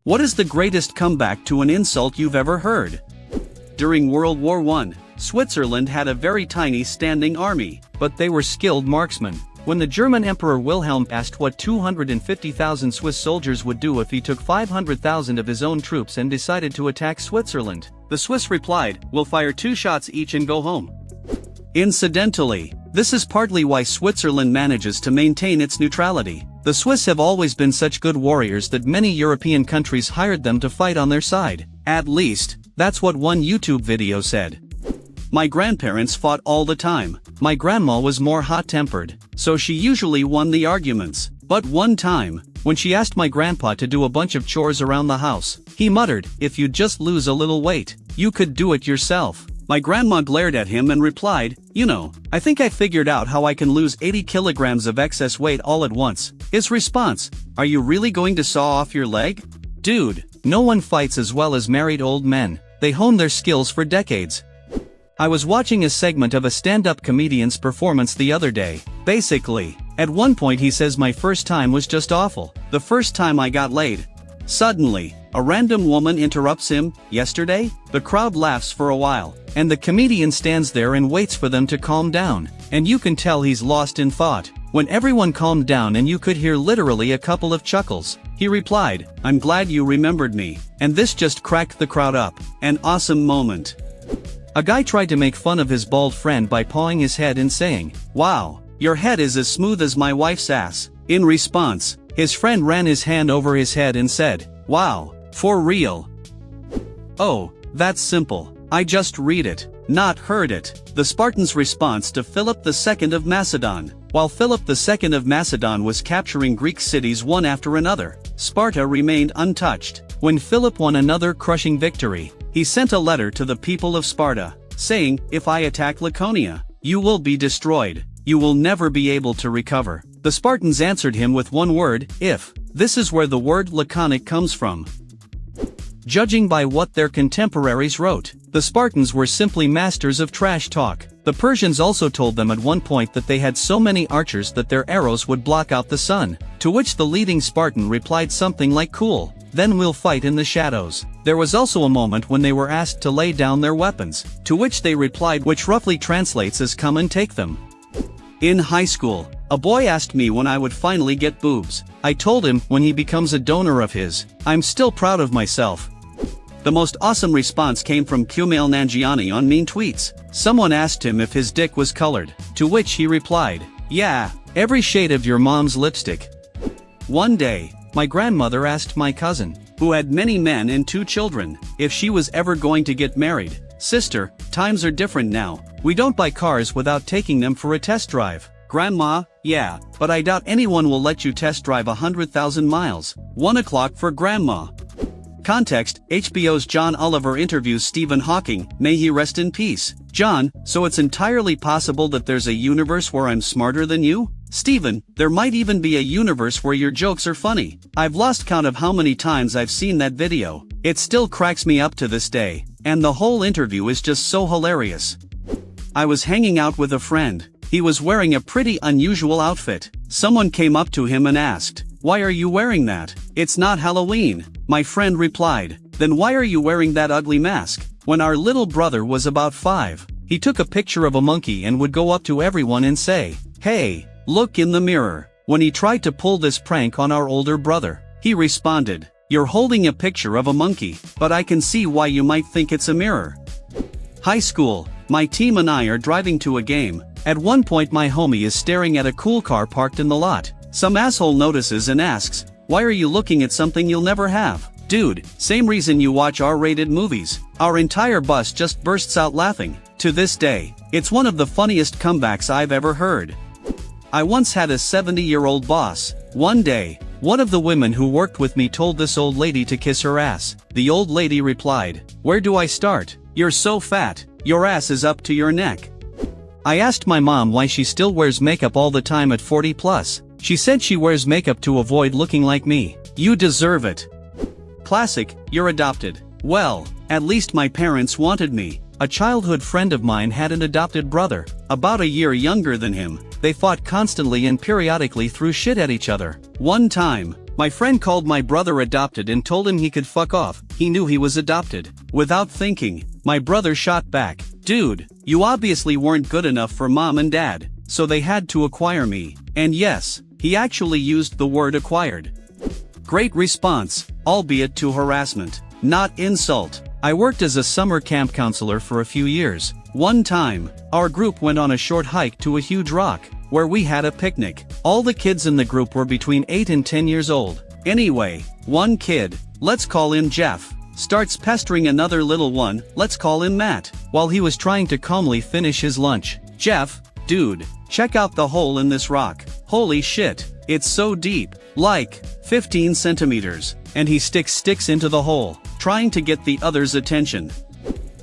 What is the greatest comeback to an insult you've ever heard? During World War I, Switzerland had a very tiny standing army, but they were skilled marksmen. When the German Emperor Wilhelm asked what 250,000 Swiss soldiers would do if he took 500,000 of his own troops and decided to attack Switzerland, the Swiss replied, "We'll fire 2 shots each and go home." Incidentally, this is partly why Switzerland manages to maintain its neutrality. The Swiss have always been such good warriors that many European countries hired them to fight on their side. At least, that's what one YouTube video said. My grandparents fought all the time. My grandma was more hot-tempered, so she usually won the arguments. But one time, when she asked my grandpa to do a bunch of chores around the house, he muttered, "If you'd just lose a little weight, you could do it yourself." My grandma glared at him and replied, "You know, I think I figured out how I can lose 80 kilograms of excess weight all at once." His response, "Are you really going to saw off your leg? Dude, no one fights as well as married old men. They hone their skills for decades." I was watching a segment of a stand-up comedian's performance the other day. Basically, at one point he says my first time was just awful. The first time I got laid. Suddenly, a random woman interrupts him, "Yesterday?" The crowd laughs for a while, and the comedian stands there and waits for them to calm down, and you can tell he's lost in thought. When everyone calmed down and you could hear literally a couple of chuckles, he replied, "I'm glad you remembered me," and this just cracked the crowd up. An awesome moment. A guy tried to make fun of his bald friend by pawing his head and saying, "Wow, your head is as smooth as my wife's ass." In response, his friend ran his hand over his head and said, "Wow, for real?" Oh, that's simple. I just read it, not heard it. The Spartans' response to Philip II of Macedon. While Philip II of Macedon was capturing Greek cities one after another, Sparta remained untouched. When Philip won another crushing victory, he sent a letter to the people of Sparta, saying, "If I attack Laconia, you will be destroyed. You will never be able to recover." The Spartans answered him with one word, "If." This is where the word laconic comes from. Judging by what their contemporaries wrote, the Spartans were simply masters of trash talk. The Persians also told them at one point that they had so many archers that their arrows would block out the sun, to which the leading Spartan replied something like, "Cool, then we'll fight in the shadows." There was also a moment when they were asked to lay down their weapons, to which they replied, which roughly translates as "come and take them." In high school, a boy asked me when I would finally get boobs. I told him when he becomes a donor of his. I'm still proud of myself. The most awesome response came from Kumail Nanjiani on Mean Tweets. Someone asked him if his dick was colored, to which he replied, "Yeah, every shade of your mom's lipstick." One day, my grandmother asked my cousin, who had many men and 2 children, if she was ever going to get married. "Sister, times are different now. We don't buy cars without taking them for a test drive." "Grandma, yeah, but I doubt anyone will let you test drive 100,000 miles. 1 o'clock for grandma." Context: HBO's John Oliver interviews Stephen Hawking, may he rest in peace. John: "So it's entirely possible that there's a universe where I'm smarter than you?" Stephen: "There might even be a universe where your jokes are funny." I've lost count of how many times I've seen that video. It still cracks me up to this day, and the whole interview is just so hilarious. I was hanging out with a friend. He was wearing a pretty unusual outfit. Someone came up to him and asked, "Why are you wearing that? It's not Halloween." My friend replied, "Then why are you wearing that ugly mask?" When our little brother was about 5, he took a picture of a monkey and would go up to everyone and say, "Hey, look in the mirror." When he tried to pull this prank on our older brother, he responded, "You're holding a picture of a monkey, but I can see why you might think it's a mirror." High school, my team and I are driving to a game. At one point my homie is staring at a cool car parked in the lot. Some asshole notices and asks, "Why are you looking at something you'll never have?" Dude, same reason you watch R-rated movies. Our entire bus just bursts out laughing. To this day, it's one of the funniest comebacks I've ever heard. I once had a 70-year-old boss. One day, one of the women who worked with me told this old lady to kiss her ass. The old lady replied, "Where do I start? You're so fat, your ass is up to your neck." I asked my mom why she still wears makeup all the time at 40 plus. She said she wears makeup to avoid looking like me. You deserve it. Classic: you're adopted. Well, at least my parents wanted me. A childhood friend of mine had an adopted brother, about a year younger than him. They fought constantly and periodically threw shit at each other. One time, My friend called my brother adopted and told him he could fuck off. He knew he was adopted. Without thinking, my brother shot back, "Dude, you obviously weren't good enough for mom and dad, so they had to acquire me." And yes, he actually used the word acquired. Great response, albeit to harassment, not insult. I worked as a summer camp counselor for a few years. One time, our group went on a short hike to a huge rock, where we had a picnic. All the kids in the group were between 8 and 10 years old. Anyway, one kid, let's call him Jeff, starts pestering another little one, let's call him Matt, while he was trying to calmly finish his lunch. "Jeff, dude, check out the hole in this rock. Holy shit, it's so deep, like 15 centimeters. And he sticks into the hole, trying to get the other's attention.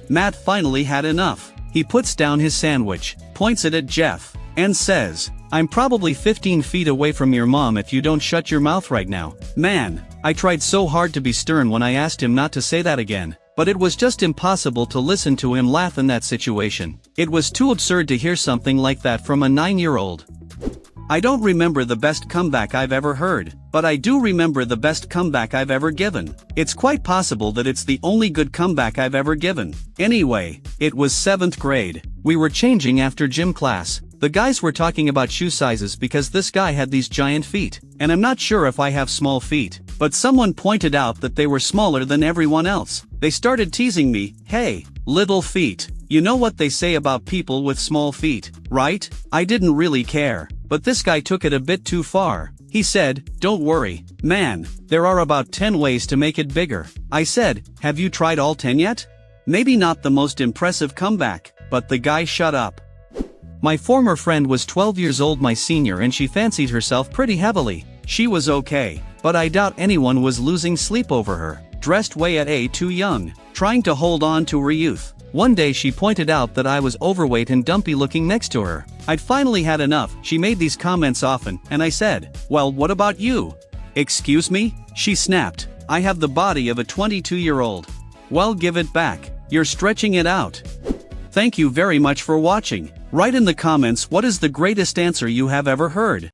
Matt finally had enough. He puts down his sandwich, points it at Jeff, and says, "I'm probably 15 feet away from your mom if you don't shut your mouth right now." Man, I tried so hard to be stern when I asked him not to say that again, but it was just impossible to listen to him laugh in that situation. It was too absurd to hear something like that from a 9-year-old. I don't remember the best comeback I've ever heard, but I do remember the best comeback I've ever given. It's quite possible that it's the only good comeback I've ever given. Anyway, it was 7th grade. We were changing after gym class. The guys were talking about shoe sizes because this guy had these giant feet, and I'm not sure if I have small feet, but someone pointed out that they were smaller than everyone else. They started teasing me, "Hey, little feet. You know what they say about people with small feet, right?" I didn't really care, but this guy took it a bit too far. He said, "Don't worry, man, there are about 10 ways to make it bigger." I said, "Have you tried all 10 yet?" Maybe not the most impressive comeback, but the guy shut up. My former friend was 12 years old, my senior, and she fancied herself pretty heavily. She was okay, but I doubt anyone was losing sleep over her. Dressed way too young, trying to hold on to her youth. One day she pointed out that I was overweight and dumpy looking next to her. I'd finally had enough. She made these comments often, and I said, "Well, what about you?" "Excuse me?" She snapped. "I have the body of a 22-year-old. Well, give it back. You're stretching it out." Thank you very much for watching. Write in the comments what is the greatest answer you have ever heard.